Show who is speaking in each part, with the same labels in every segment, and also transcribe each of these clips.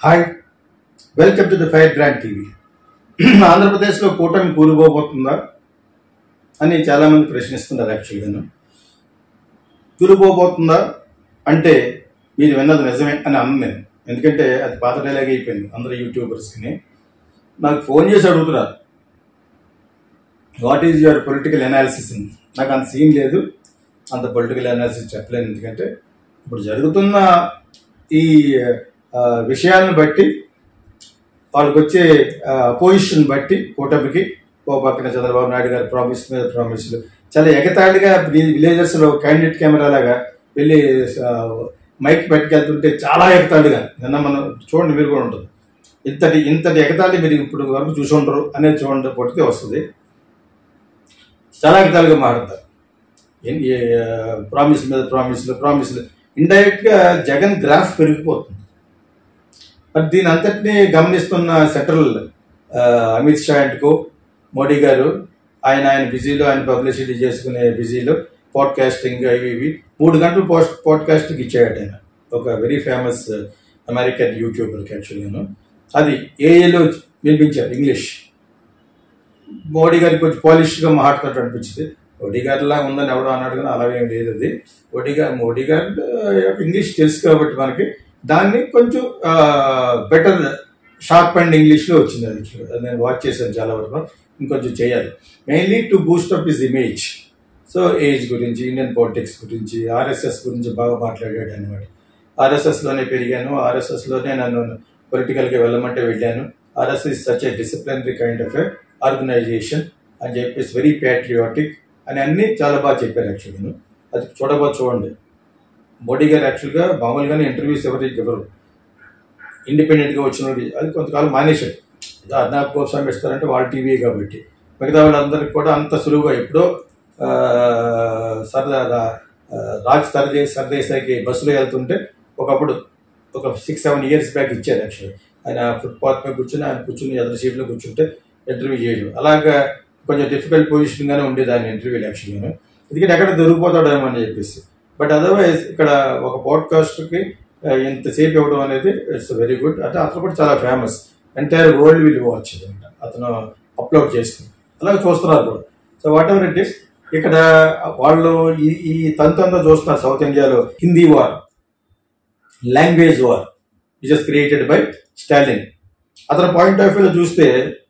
Speaker 1: Hi, welcome to the fire brand TV. ఆంధ్రప్రదేశ్లో కూటమి కూలిపోబోతుందా అని చాలామంది ప్రశ్నిస్తున్నారు. యాక్చువల్గా కూలిపోబోతుందా అంటే మీరు విన్నది నిజమే అని అన్న నేను. ఎందుకంటే అది పాత డైలాగ్ అయిపోయింది. అందరూ యూట్యూబర్స్కి నాకు ఫోన్ చేసి అడుగుతున్నారు, what is your political analysis అని. నాకు అంత సీన్ లేదు, అంత పొలిటికల్ అనాలిసిస్ చెప్పలేను. ఎందుకంటే ఇప్పుడు జరుగుతున్న ఈ విషయాలను బట్టి, వాళ్ళకి వచ్చే అపోజిషన్ బట్టి కూటమికి ఓ పక్కన చంద్రబాబు నాయుడు గారు ప్రామిస్ మీద ప్రామిస్లు చాలా ఎగతాళిగా విలేజెస్లో క్యాండిడేట్ కెమెరా లాగా వెళ్ళి మైక్ పెట్టుకెళ్తుంటే చాలా ఎగతాళిగా నిన్న మనం చూడండి, మీరు కూడా ఉంటుంది. ఇంతటి ఎగతాళి మీరు ఇప్పుడు వరకు చూసి ఉండరు అనేది చూడండి, పొడితే వస్తుంది. చాలా ఎగతాళిగా మాట్లాడతారు. ప్రామిస్ మీద ప్రామిస్లు ఇండైరెక్ట్గా జగన్ గ్రాఫ్ పెరిగిపోతుంది. మరి దీని అంతటినీ గమనిస్తున్న central Amit Shah and co, Modi గారు ఆయన బిజీలో, ఆయన పబ్లిసిటీ చేసుకునే బిజీలో పాడ్కాస్టింగ్ ఇవి 3 గంటలు పాడ్కాస్టింగ్ ఇచ్చాడు ఆయన, ఒక వెరీ ఫేమస్ అమెరికన్ యూట్యూబర్కి. యాక్చువల్గాను అది ఏఏలో వినిపించారు ఇంగ్లీష్. మోడీ గారికి కొంచెం పాలిష్గా మాట్లాడుతూ అనిపించింది. మోడీ గారిలా ఉందని ఎవడో అన్నాడు, కానీ అలాగేం లేదు. అది మోడీ గారు ఇంగ్లీష్ తెలుసు కాబట్టి మనకి దాన్ని కొంచెం బెటర్ షార్ప్ అండ్ ఇంగ్లీష్లో వచ్చింది. అది నేను వాచ్ చేశాను చాలా వరకు. ఇంకొంచెం చేయాలి, mainly to Boost up his image. So age గురించి, ఇండియన్ పాలిటిక్స్ గురించి, ఆర్ఎస్ఎస్ గురించి బాగా మాట్లాడాడు అనమాట. ఆర్ఎస్ఎస్లోనే పెరిగాను, ఆర్ఎస్ఎస్లోనే నన్ను పొలిటికల్గా వెళ్ళమంటే వెళ్ళాను, RSS such a disciplinary kind of a organization అని చెప్పేసి, వెరీ ప్యాట్రియాటిక్ అని అన్నీ చాలా బాగా చెప్పారు. యాక్చువల్గా అది చూడండి. మోడీ గారు యాక్చువల్గా మామూలుగానే ఇంటర్వ్యూస్ ఎవరు ఇండిపెండెంట్గా వచ్చిన అది కొంతకాలం మానేశాడు. అర్నాబ్ గోస్వామి ఇస్తారంటే వాళ్ళ టీవీ కాబట్టి, మిగతా వాళ్ళందరికీ కూడా అంత సులువుగా ఎప్పుడో రాజ్ సర్దేశాయికి బస్సులో వెళ్తుంటే ఒకప్పుడు ఒక 6-7 years బ్యాక్ ఇచ్చారు. యాక్చువల్గా ఆయన ఫుట్పాత్ మీద కూర్చుని ఎదురు సీట్లో కూర్చుంటే ఇంటర్వ్యూ చేయడం, అలాగా కొంచెం డిఫికల్ట్ పొజిషన్గానే ఉండేది ఆయన ఇంటర్వ్యూలు. యాక్చువల్గా ఎందుకంటే ఎక్కడ దొరికిపోతాడేమో అని చెప్పేసి. బట్ అదర్వైజ్ ఇక్కడ ఒక పాడ్కాస్ట్కి ఇంతసేపు ఇవ్వడం అనేది ఇట్స్ వెరీ గుడ్. అంటే అతను కూడా చాలా famous, entire world will watch అనమాట అతను అప్లోడ్ చేస్తుంది. అలాగే చూస్తున్నారు కూడా. So whatever it is, ఇక్కడ వాళ్ళు ఈ తంతంతో చూస్తున్నారు. సౌత్ ఇండియాలో Hindi war, language war which is created by Stalin. అతని పాయింట్ ఆఫ్ వ్యూలో చూస్తే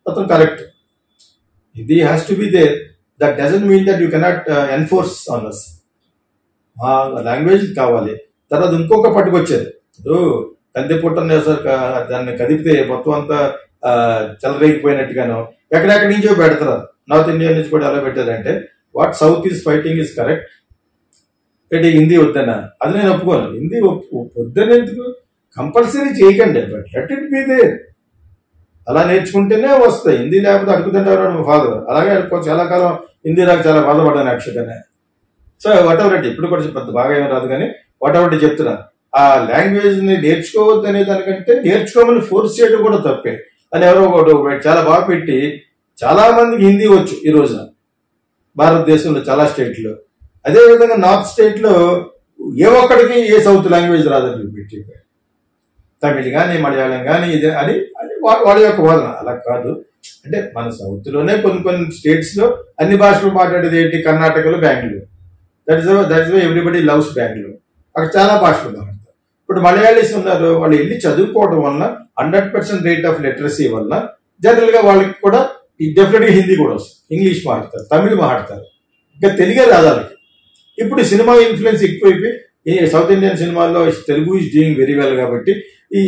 Speaker 1: అతను correct. Hindi has to be there. That doesn't mean that you cannot enforce on us. Language కావాలి. తర్వాత ఇంకొక పట్టుకొచ్చారు, ఇప్పుడు కంది పుట్టని దాన్ని కదిపితే మొత్తం అంతా చెలరేగిపోయినట్టుగాను ఎక్కడెక్కడి నుంచో పెడతారు. నార్త్ ఇండియా నుంచి కూడా ఎలా పెట్టారంటే, what south is fighting is correct. ఏంటి హిందీ వద్దనా? అది నేను ఒప్పుకోను. హిందీ వద్దనేందుకు కంపల్సరీ చేయకండి, but let it be there. అలా నేర్చుకుంటేనే వస్తాయి. హిందీ లేకపోతే అడుగుతుంటారు మా ఫాదర్. అలాగే చాలా కాలం హిందీ నాకు చాలా బాధపడ్డాను యాక్చువల్గానే. సో వాట్ ఎవర్ అంటే ఇప్పుడు కూడా పెద్ద బాగా ఏమి రాదు, కానీ వాట్ ఎవర్ చెప్తున్నా, ఆ లాంగ్వేజ్ని నేర్చుకోవద్దు అనే దానికంటే నేర్చుకోమని ఫోర్స్ చేయడం కూడా తప్పే అని ఎవరో ఒకటి చాలా బాగా పెట్టి, చాలా మందికి హిందీ వచ్చు ఈ రోజున భారతదేశంలో చాలా స్టేట్లో. అదేవిధంగా నార్త్ స్టేట్లో ఏ ఒక్కడికి ఏ సౌత్ లాంగ్వేజ్ రాదని పెట్టి, తమిళ్ కానీ మలయాళం కానీ ఇదే అని వాళ్ళ యొక్క వాదన. అలా కాదు. అంటే మన సౌత్లోనే కొన్ని స్టేట్స్లో అన్ని భాషలు మాట్లాడేది ఏంటి, కర్ణాటకలో Bengaluru. That is why everybody loves Bengaluru. అక్కడ చాలా భాషలు మాట్లాడతారు. ఇప్పుడు మలయాళీస్ ఉన్నారు, వాళ్ళు వెళ్ళి చదువుకోవడం వల్ల 100% రేట్ ఆఫ్ లిటరసీ వల్ల జనరల్గా వాళ్ళకి కూడా డెఫినెట్గా హిందీ కూడా వస్తుంది, ఇంగ్లీష్ మాట్లాడతారు, తమిళ్ మాట్లాడతారు, ఇంకా తెలుగే రాదు వాళ్ళకి. ఇప్పుడు సినిమా ఇన్ఫ్లుయెన్స్ ఎక్కువైపోయి ఈ సౌత్ ఇండియన్ సినిమాల్లో Telugu is doing very well కాబట్టి ఈ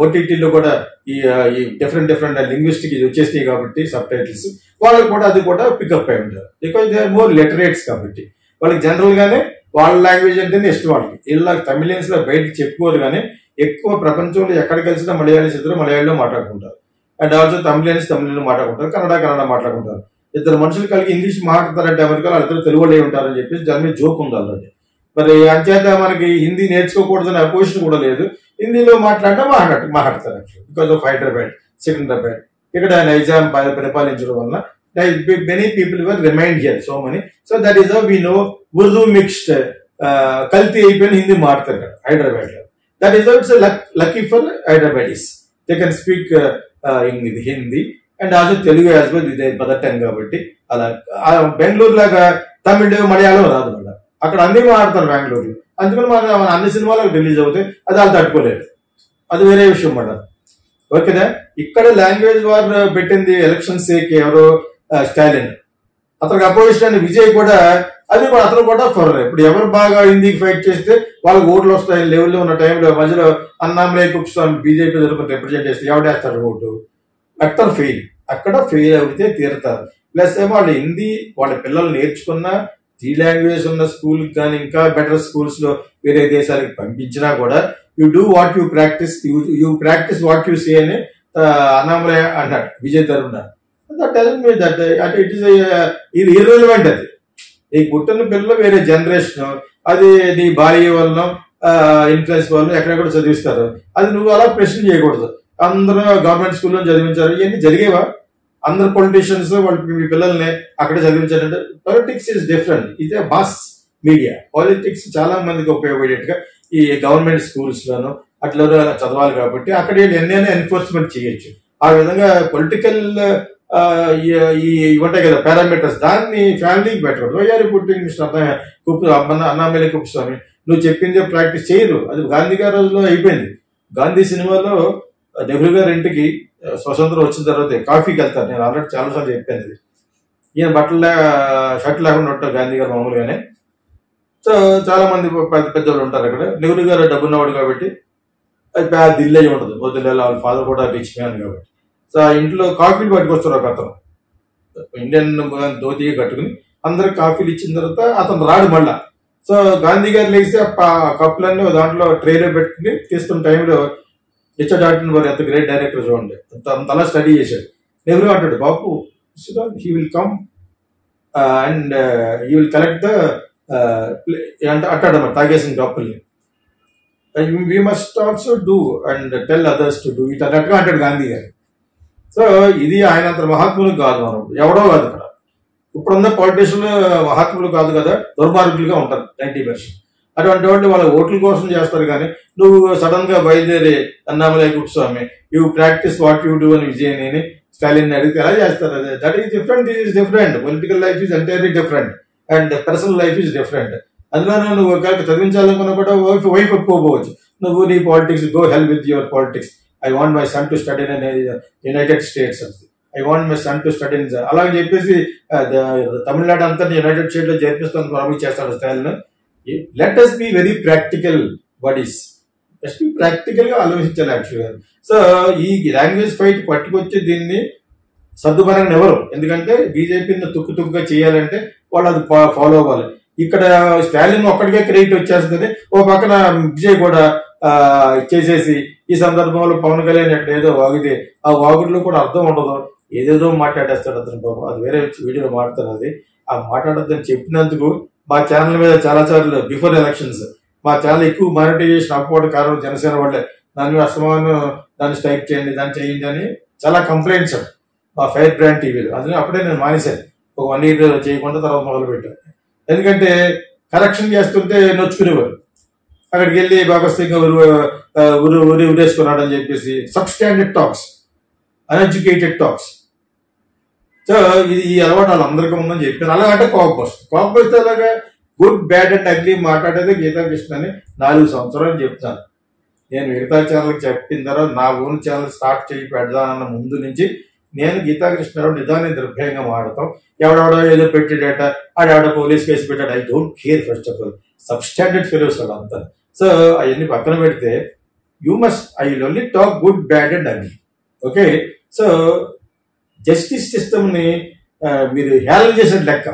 Speaker 1: ఓటీటీలో కూడా ఈ డిఫరెంట్ లింగ్విస్టిక్ ఇది వచ్చేస్తాయి కాబట్టి సబ్ టైటిల్స్ వాళ్ళకి కూడా అది కూడా పికప్ అయి ఉంటారు. Because they are more literates కాబట్టి వాళ్ళకి జనరల్గానే వాళ్ళ లాంగ్వేజ్ అంటేనే ఇష్టం. వాళ్ళకి ఇలా తమిళియన్స్లో బయటకు చెప్పుకోరు, కానీ ఎక్కువ ప్రపంచంలో ఎక్కడ కలిసినా మలయాళీస్ ఇద్దరు మలయాళీలో మాట్లాడుకుంటారు, అండ్ ఆల్సో తమిళియన్స్ తమిళలో మాట్లాడుకుంటారు, కన్నడ మాట్లాడుకుంటారు. ఇద్దరు మనుషులు కలిగి ఇంగ్లీష్ మాట్లాడతారంటే అమెరికాలో వాళ్ళిద్దరు తెలుగు వాళ్ళే ఉంటారని చెప్పేసి దాని మీద జోక్ ఉంది ఆల్రెడీ. మరి అంచేత మనకి హిందీ నేర్చుకోకూడదని అపోజిషన్ కూడా లేదు. హిందీలో మాట్లాడతారు actually because of Hyderabad, Secunderabad ఇక్కడ నైజాం పరిపాలించడం వల్ల many people were remained here, so many. So that is how we know Urdu mixed కల్తీ అయిపోయిన హిందీ మాట్లాడతారు హైదరాబాద్లో. That is also lucky for Hyderabadis. They can speak Hindi and also Telugu as well with their mother tongue కాబట్టి అలా బెంగళూరు లాగా తమిళ మలయాళం రాదు మళ్ళీ అక్కడ అన్ని మాట్లాడతారు బెంగళూరులో. అందుకని మన అన్ని సినిమాలకు రిలీజ్ అవుతాయి, అది వాళ్ళు తట్టుకోలేదు, అది వేరే విషయం మాట. ఓకేనా. ఇక్కడ లాంగ్వేజ్ వార్ పెట్టింది ఎలక్షన్స్ ఎవరో స్టాలిన్, అతనికి అపోజిషన్ అని విజయ్ కూడా, అది కూడా అతను కూడా ఫర్ ఇప్పుడు ఎవరు బాగా హిందీకి ఫైట్ చేస్తే వాళ్ళకి ఓట్లు వస్తాయి లెవెల్లో ఉన్న టైంలో మధ్యలో అన్నామలై కుప్స్వామి బీజేపీ తరపున రిప్రజెంట్ చేస్తే ఎవడేస్తాడు ఓటు, అక్కడ ఫెయిల్, అక్కడ ఫెయిల్ అవుతే తీరుతారు. ప్లస్ ఏమో వాళ్ళు హిందీ వాళ్ళ పిల్లలు నేర్చుకున్న 3 లాంగ్వేజ్ ఉన్న స్కూల్ కానీ ఇంకా బెటర్ స్కూల్స్ లో వేరే దేశాలకు పంపించినా కూడా you do what you practice, you practice what you say అని అన్నామలై అన్నాడు విజయ్ తరపున. That it is irrelevant. అది నీకు పుట్టిన పిల్లలు వేరే జనరేషన్, అది నీ భార్య వలన ఇన్ఫ్లుయెన్స్ వల్ల ఎక్కడెక్కడ చదివిస్తారు, అది నువ్వు అలా ప్రశ్న చేయకూడదు. అందరూ గవర్నమెంట్ స్కూల్లో చదివించారు, ఇవన్నీ జరిగేవా? అందరు పొలిటీషియన్స్ వాళ్ళు మీ పిల్లల్ని అక్కడే చదివించారంటే పాలిటిక్స్ ఈజ్ డిఫరెంట్. ఇదే మాస్ మీడియా పాలిటిక్స్ చాలా మందికి ఉపయోగపడేట్టుగా ఈ గవర్నమెంట్ స్కూల్స్ లోను అట్లా చదవాలి కాబట్టి అక్కడ ఎన్నైనా ఎన్ఫోర్స్మెంట్ చేయొచ్చు. ఆ విధంగా పొలిటికల్ ఈ ఉంటాయి కదా పారామీటర్స్, దాన్ని ఫ్యామిలీకి పెట్టకూడదు. వైఆర్ పుట్టింగ్ మిస్టర్ అన్నామలై కుప్స్వామి, నువ్వు చెప్పిందే ప్రాక్టీస్ చేయరు. అది గాంధీ గారి రోజులో అయిపోయింది. గాంధీ సినిమాలో నెహ్రూ గారి ఇంటికి స్వతంత్రం వచ్చిన తర్వాత కాఫీకి వెళ్తారు. నేను ఆల్రెడీ చాలాసార్లు చెప్పాను ఇది. ఈయన బట్టలు షర్ట్ లేకుండా ఉంటారు గాంధీ గారు మామూలుగానే. సో చాలా మంది పెద్ద పెద్దవాళ్ళు ఉంటారు అక్కడ. నెహ్రూ గారు డబ్బున్నవాడు కాబట్టి అది పెద్ద ఇల్లు అయి ఉంటుంది. పొద్దున్న వాళ్ళ ఫాదర్ కూడా రిచ్ మ్యాన్ కాబట్టి. సో ఆ ఇంట్లో కాఫీలు పట్టుకొస్తారు ఒక అతను, ఇండియన్ ధోతి కట్టుకుని అందరికి కాఫీలు ఇచ్చిన తర్వాత అతను రాడు మళ్ళా. సో గాంధీ గారు లేచి ఆ కప్పులన్నీ దాంట్లో ట్రేలో పెట్టుకుని తీస్తున్న టైంలో రిచర్డ్ ఆటన్బర్గ్ ఎంత గ్రేట్ డైరెక్టర్ చూడండి, అంతలా స్టడీ చేశాడు. నెహ్రూ అంటాడు, బాబు he will come and he will collect the అంటాడు అన్నమాట తాగేసిన కప్పుల్ని. We must also do and tell others to do it అన్నట్టుగా అంటాడు గాంధీ గారు. సో ఇది ఆయన అంత మహాత్ములు కాదు, మనం ఎవడో కాదు. ఇక్కడ ఇప్పుడున్న పొలిటీషియన్లు మహాత్ములు కాదు కదా, దుర్మార్గులుగా ఉంటారు 90%. అటువంటి వాళ్ళు వాళ్ళ ఓట్ల కోసం చేస్తారు. కానీ నువ్వు సడన్ గా బయలుదేరి Annamalai కుప్స్వామి you practice what you do అని విజయ్ అని స్టాలిన్ అడిగితే ఎలా చేస్తారు? అది that is different, this is different. Political life is entirely different and personal life is different. అందులో నువ్వు ఒకవేళ చదివించాలనుకున్నా కూడా వైఫ్ ఒప్పుకోవచ్చు. నువ్వు నీ politics, go help with your politics. I want my son to study in United states, I want my son to study in అలాగే చెప్పేసి తమిళనాడు అంతా United state లో చేర్పిస్తాను ప్రామిస్ చేస్తాడు Stalin. Let us be very practical buddies, just practical గా ఆలోచించాలి యాక్చువల్గా. So ఈ language fight పట్టుకొచ్చి దీన్ని సర్దుమనని ఎవరు, ఎందుకంటే బీజేపీని తుక్కుగా చేయాలంటే వాళ్ళు అది ఫాలో అవ్వాలి. ఇక్కడ స్టాలిన్ ఒక్కడికే క్రెడిట్ వచ్చేస్తుంది, ఓ పక్కన విజయ్ కూడా చేసేసి ఈ సందర్భంలో పవన్ కళ్యాణ్ ఎక్కడ ఏదో వాగితే ఆ వాగుడిలో కూడా అర్థం ఉండదు, ఏదేదో మాట్లాడేస్తాడు అతను. పాపం అది వేరే వీడియోలో మాట్లాడతాను. అది ఆ మాట్లాడద్దని చెప్పినందుకు మా ఛానల్ మీద చాలా సార్లు బిఫోర్ ఎలక్షన్స్ మా ఛానల్ ఎక్కువ మానిటైజేషన్ అవ్వకపోవడం కారణం జనసేన వాళ్ళే. దాన్ని అస్తమానం దాన్ని స్ట్రైక్ చేయండి, దాన్ని చేయండి అని చాలా కంప్లైంట్స్ మా ఫైర్ బ్రాండ్ టీవీలో. అందులో అప్పుడే నేను మానేశాను, ఒక 1 year చేయకుండా తర్వాత మొదలు పెట్టాను. ఎందుకంటే కరెక్షన్ చేస్తుంటే నొచ్చుకునేవారు. అక్కడికి వెళ్ళి భగత్ సింగ్ ఉరేసుకున్నాడు అని చెప్పేసి substandard talks, uneducated talks. So ఇది ఈ అలవాటు వాళ్ళందరికీ ఉందని చెప్పాను. అలాగంటే కోపం వస్తుంది. కోపం వస్తే అలాగా గుడ్ బ్యాడ్ అండ్ అగ్లీ మాట్లాడేది గీతాకృష్ణ అని 4 సంవత్సరాలు చెప్తాను. నేను మిగతా ఛానల్కి చెప్పిన తర్వాత నా ఓన్ ఛానల్ స్టార్ట్ చేయి పెడదానన్న ముందు నుంచి నేను గీతాకృష్ణ నిజాన్ని నిర్భయంగా మాడతాం. ఎవడెవడో ఏదో పెట్టాడట, ఆడెవడో పోలీస్ కేసు పెట్టాడు, I don't care. First of all substandard fellows వాళ్ళు అంతా. సో అవన్నీ పక్కన పెడితే you must I will only talk good bad and ugly. Okay. So justice system ని మీరు హేళన చేసినట్టు లెక్క.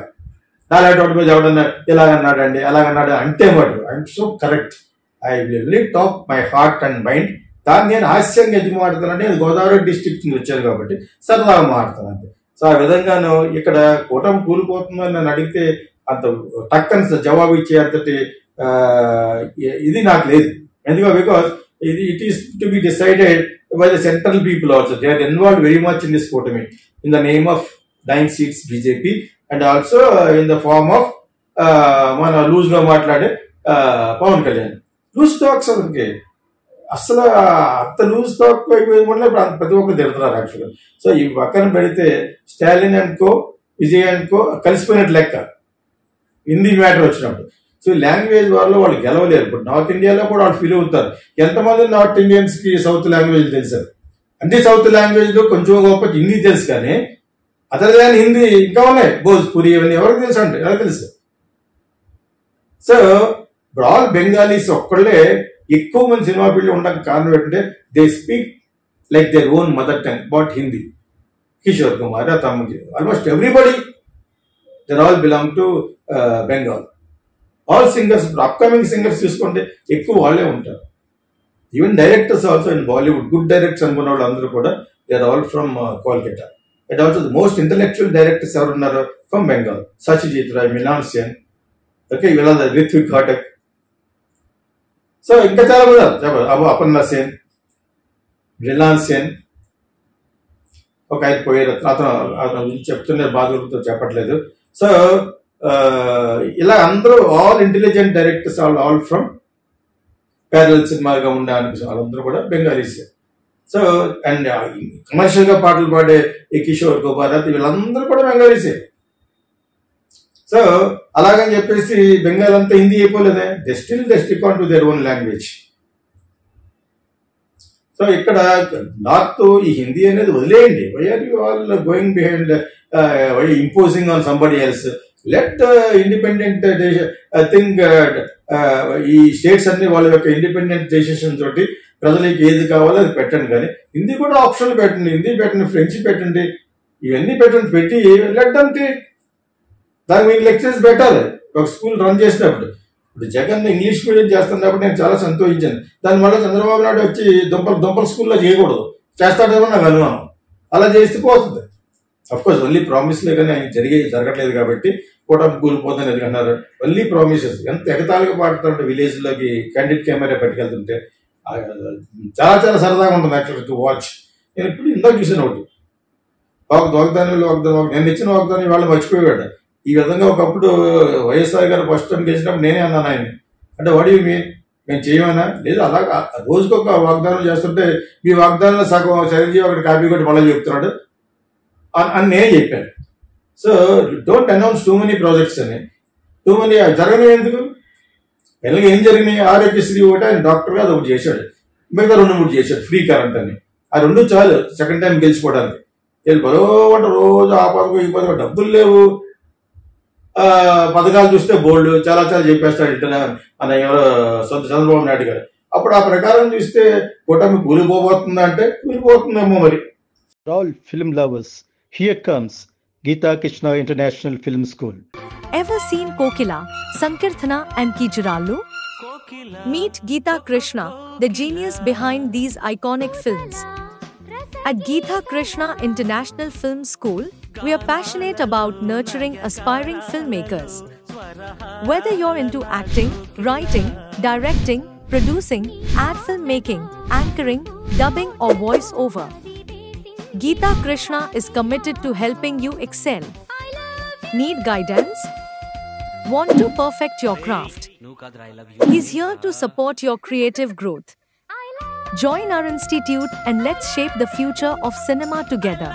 Speaker 1: నాలాంటి మీద ఎవడన్నా ఇలాగన్నాడండి అలాగన్నాడు అంటే మాట I'm so correct. I will talk my heart and mind. దాన్ని నేను హాస్యంగా ఎందుకు మాట్లాడుతానంటే నేను గోదావరి డిస్ట్రిక్ట్ నుంచి వచ్చాను కాబట్టి సరదాగా మాట్లాడుతాను. సో ఆ విధంగాను ఇక్కడ కూటమి కూలిపోతుందని నన్ను అడిగితే అంత టక్కని జవాబు ఇచ్చే అంతటి ఇది నాకు లేదు. ఎందుకంటే because it is to be decided by the central people also. They are involved very much in this కూటమి in the name of 9 seats BJP and also in the form of మన లూజ్ గా మాట్లాడే Pawan Kalyan. Loose talks అతనికి అసలు అంత loose talk అయిపోయింది ప్రతి ఒక్కరు తిడుతున్నారు యాక్చువల్గా. సో ఈ పక్కన పెడితే Stalin and co, Vijay and co కలిసిపోయినట్టు లెక్క హిందీ మ్యాటర్ వచ్చినప్పుడు. సో లాంగ్వేజ్ వాళ్ళు గెలవలేరు. ఇప్పుడు నార్త్ ఇండియాలో కూడా వాళ్ళు ఫీల్ అవుతారు. ఎంతమంది నార్త్ ఇండియన్స్ కి సౌత్ లాంగ్వేజ్ తెలుసారు? అంటే సౌత్ లాంగ్వేజ్ లో కొంచెం గొప్ప హిందీ తెలుసు, కానీ అదర్ దాన్ హిందీ ఇంకా ఉన్నాయి, భోజ్పురి ఇవన్నీ ఎవరికి తెలుసు అంటే ఎలా తెలుసు? సో ఇప్పుడు ఆల్ బెంగాలీస్ ఒక్కళ్ళే ఎక్కువ మంది సినిమా ఫీల్డ్ ఉండడానికి కారణం ఏంటంటే they speak like their own mother tongue but Hindi. Kishore Kumar, తమ్ముకి, almost everybody there all belong to Bengal. All singers, upcoming singers చూసుకుంటే ఎక్కువ వాళ్ళే ఉంటారు. Even directors also in Bollywood, good directors అనుకున్న వాళ్ళు అందరూ కూడా they are all from Kolkata. And also the most intellectual directors ఎవరు ఉన్నారు ఫ్రమ్ బెంగాల్, సత్యజిత్ రాయ్, మిలాన్ సేన్, ఓకే, వీళ్ళ రిత్విక్ ఘాటక్. సో ఇంకా చాలా మంది, అపర్ణ సేన్, మిలాన్ సేన్, ఒక ఆయన పోయారు, అతను చెప్తున్న బాధలతో చెప్పట్లేదు. సో ఇలా అందరూ all intelligent directors all from parallel సినిమాగా ఉండే వాళ్ళందరూ కూడా బెంగాలీస్. సో అండ్ కమర్షియల్ గా పాటలు పాడే ఈ కిషోర్ కుమార్ వీళ్ళందరూ కూడా బెంగాలీసే. సో అలాగని చెప్పేసి బెంగాల్ అంతా హిందీ అయిపోలేదే, they stick on to their own language. So ఇక్కడ నార్త్ ఈ హిందీ అనేది వదిలేయండి. Why are you all going behind, why imposing on somebody else? Let independent think. ఈ స్టేట్స్ అన్ని వాళ్ళ యొక్క ఇండిపెండెంట్ డెసిషన్ తోటి ప్రజలకి ఏది కావాలో అది పెట్టండి, కానీ హిందీ కూడా ఆప్షన్లు పెట్టండి, హిందీ పెట్టండి, ఫ్రెంచ్ పెట్టండి, ఇవన్నీ పెట్టండి. పెట్టి లెట్ దెమ్ టేక్. దానికి మీకు లెక్చర్స్ పెట్టాలి ఒక స్కూల్ రన్ చేసినప్పుడు. ఇప్పుడు జగన్ ఇంగ్లీష్ మీడియం చేస్తున్నప్పుడు నేను చాలా సంతోషించాను. దానివల్ల చంద్రబాబు నాయుడు వచ్చి దుంపల స్కూల్లో చేయకూడదు, చేస్తాడేమో నాకు అనుమానం. అలా చేస్తే పోతుంది. అఫ్కోర్స్ ఓన్లీ ప్రామిస్లే, కానీ ఆయన జరగట్లేదు కాబట్టి కూటమి కూలిపోతుంది ఎందుకన్నారు. Only promises. ఎంత ఎగతాళిగా పాడుతుంటే విలేజ్ లోకి క్యాండిడ్ కెమెరా పట్టుకెళ్తుంటే చాలా చాలా సరదాగా ఉంటుంది యాక్చువల్గా టు వాచ్. నేను ఇప్పుడు ఇందాక చూసాను ఒకటి, వాగ్దానం నేను ఇచ్చిన వాగ్దానం వాళ్ళు మర్చిపోయాడు. ఈ విధంగా ఒకప్పుడు వైఎస్ఆర్ గారు ఫస్ట్ టైం గెలిచినప్పుడు నేనే అన్నాను ఆయన్ని, అంటే వాట్ యు మీన్ మేము చేయమన్నా? లేదు, అలాగా రోజుకొక వాగ్దానం చేస్తుంటే మీ వాగ్దానంలో సగం చిరంజీవి అక్కడ కాపీ కొట్టి మళ్ళీ చెప్తున్నాడు అని నేను చెప్పాను. So don't announce too many projects అని. టూ మెనీ జరగని ఎందుకు? పిల్లలకి ఏం జరిగినాయి? ఆరోగ్యశ్రీ ఒకటి ఆయన డాక్టర్ గా ఒకటి చేశాడు, మిగతా 2-3 చేశాడు ఫ్రీ కరెంట్ అని. ఆ 2 చాలు సెకండ్ టైం గెలిచిపోవడానికి. వీళ్ళు బరోవంట రోజు ఆ పథకం ఈ పథకం, డబ్బులు లేవు, పథకాలు చూస్తే బోల్డ్ చాలా చాలా చెప్పేస్తాడు ఇంటర్ అన్న ఎవరో చంద్రబాబు నాయుడు గారు. అప్పుడు ఆ ప్రకారం చూస్తే కూటమి కూలిపోబోతుందా అంటే కూలిపోతుందేమో మరి.
Speaker 2: All film lovers, here comes Geeta Krishna International Film School.
Speaker 3: Ever seen Kokila, Sankirthana and Kijirallu? Meet Geeta Krishna, the genius behind these iconic films. At Geeta Krishna International Film School, we are passionate about nurturing aspiring filmmakers. Whether you're into acting, writing, directing, producing, ad filmmaking, anchoring, dubbing or voice over, Geeta Krishna is committed to helping you excel. Need guidance? Want to perfect your craft? He's here to support your creative growth. Join our institute and let's shape the future of cinema together.